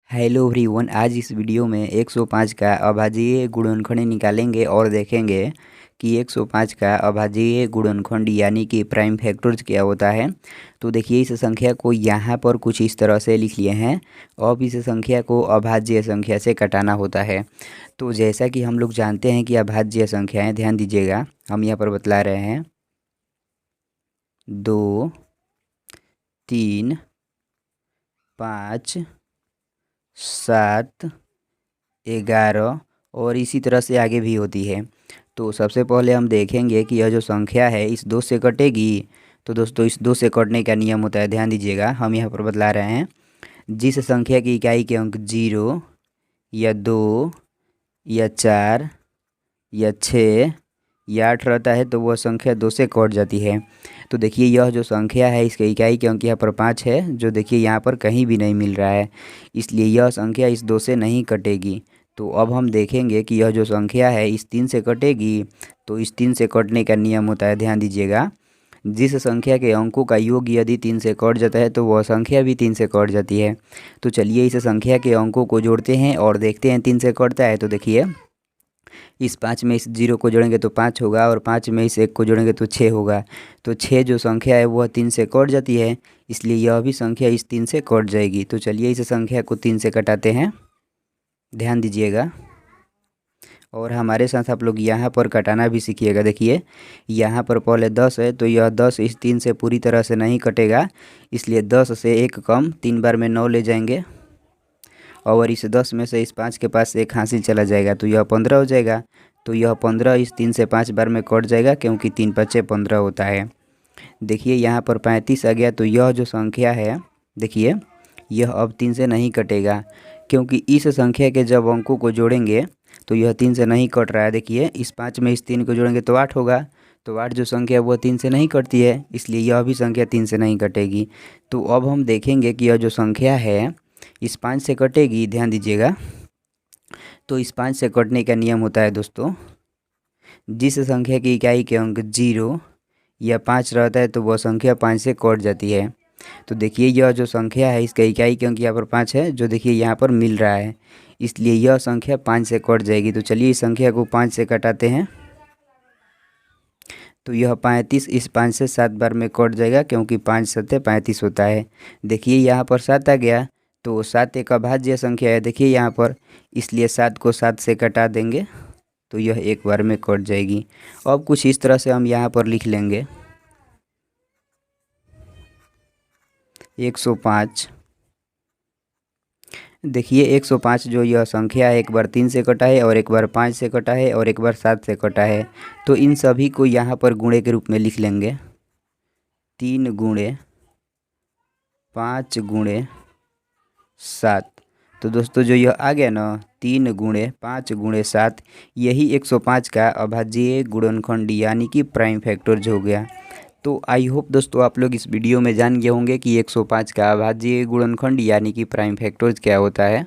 Hello everyone, आज इस video में 105 का अभाज्य गुणनखंड निकालेंगे और देखेंगे कि 105 का अभाज्य गुणनखंड यानी कि प्राइम फैक्टर्स क्या होता है। तो देखिए, इस संख्या को यहाँ पर कुछ इस तरह से लिख लिए हैं। अब इस संख्या को अभाज्य संख्या से घटाना होता है। तो जैसा कि हम लोग जानते हैं कि अभाज्य संख्याएँ, ध्यान दीजिएगा, हम यहाँ पर बतला रहे हैं 2, 3, 5, 7, 11 और इसी तरह से आगे भी होती है। तो सबसे पहले हम देखेंगे कि यह जो संख्या है इस 2 से कटेगी। तो दोस्तों, इस 2 से कटने का नियम होता है, ध्यान दीजिएगा, हम यहाँ पर बतला रहे हैं। जिस संख्या की इकाई के अंक 0 या 2 या 4 या 6 या 8 रहता है तो वह संख्या 2 से कट जाती है। तो देखिए, यह जो संख्या है इसके इकाई के अंक यहाँ पर 5 है, जो देखिए यहाँ पर कहीं भी नहीं मिल रहा है, इसलिए यह संख्या इस 2 से नहीं कटेगी। तो अब हम देखेंगे कि यह जो संख्या है इस 3 से कटेगी। तो इस 3 से कटने का नियम होता है, ध्यान दीजिएगा, जिस संख्या के अंकों का योग यदि 3 से कट जाता है तो वह संख्या भी 3 से कट जाती है। तो चलिए इस संख्या के अंकों को जोड़ते हैं और देखते हैं 3 से कटता है। तो देखिए, इस 5 में इस 0 को जोड़ेंगे तो 5 होगा और 5 में इस 1 को जोड़ेंगे तो 6 होगा। तो 6 जो संख्या है वह 3 से कट जाती है, इसलिए यह भी संख्या इस 3 से कट जाएगी। तो चलिए इस संख्या को 3 से कटाते हैं, ध्यान दीजिएगा, और हमारे साथ आप लोग यहाँ पर कटाना भी सीखिएगा। देखिए, यहाँ पर पहले 10 है तो यह 10 इस 3 से पूरी तरह से नहीं कटेगा, इसलिए 10 से 1 कम 3 बार में 9 ले जाएंगे और इस 10 में से इस 5 के पास एक हासिल चला जाएगा तो यह 15 हो जाएगा। तो यह 15 इस 3 से 5 बार में कट जाएगा, क्योंकि 3 5 15 होता है। देखिए, यहाँ पर 35 आ गया। तो यह जो संख्या है, देखिए, यह अब 3 से नहीं कटेगा, क्योंकि इस संख्या के जब अंकों को जोड़ेंगे तो यह 3 से नहीं कट रहा है। देखिए, इस 5 में इस 3 को जोड़ेंगे तो 8 होगा। तो 8 जो संख्या है वह 3 से नहीं कटती है, इसलिए यह भी संख्या 3 से नहीं कटेगी। तो अब हम देखेंगे कि यह जो संख्या है इस 5 से कटेगी, ध्यान दीजिएगा। तो इस 5 से कटने का नियम होता है दोस्तों, जिस संख्या की इकाई के अंक 0 या 5 रहता है तो वह संख्या 5 से कट जाती है। तो देखिए, यह जो संख्या है इसका इकाई के अंक यहाँ पर 5 है, जो देखिए यहाँ पर मिल रहा है, इसलिए यह संख्या 5 से कट जाएगी। तो चलिए इस संख्या को 5 से कटाते हैं। तो यह 35 इस 5 से 7 बार में कट जाएगा, क्योंकि 5 7 35 होता है। देखिए, यहाँ पर 7 आ गया। तो 7 एक अभाज्य संख्या है, देखिए यहाँ पर, इसलिए 7 को 7 से कटा देंगे तो यह एक बार में कट जाएगी। अब कुछ इस तरह से हम यहाँ पर लिख लेंगे 105। देखिए, 105 जो यह संख्या है एक बार 3 से कटा है और एक बार 5 से कटा है और एक बार 7 से कटा है। तो इन सभी को यहाँ पर गुणे के रूप में लिख लेंगे, 3 गुणे 5 गुणे 7। तो दोस्तों, जो यह आ गया ना, 3 गुणे 5 गुणे 7, यही 105 का अभाज्य गुणनखंड यानी कि प्राइम फैक्टर्स हो गया। तो आई होप दोस्तों आप लोग इस वीडियो में जान गए होंगे कि 105 का अभाज्य गुणनखंड यानी कि प्राइम फैक्टर्स क्या होता है।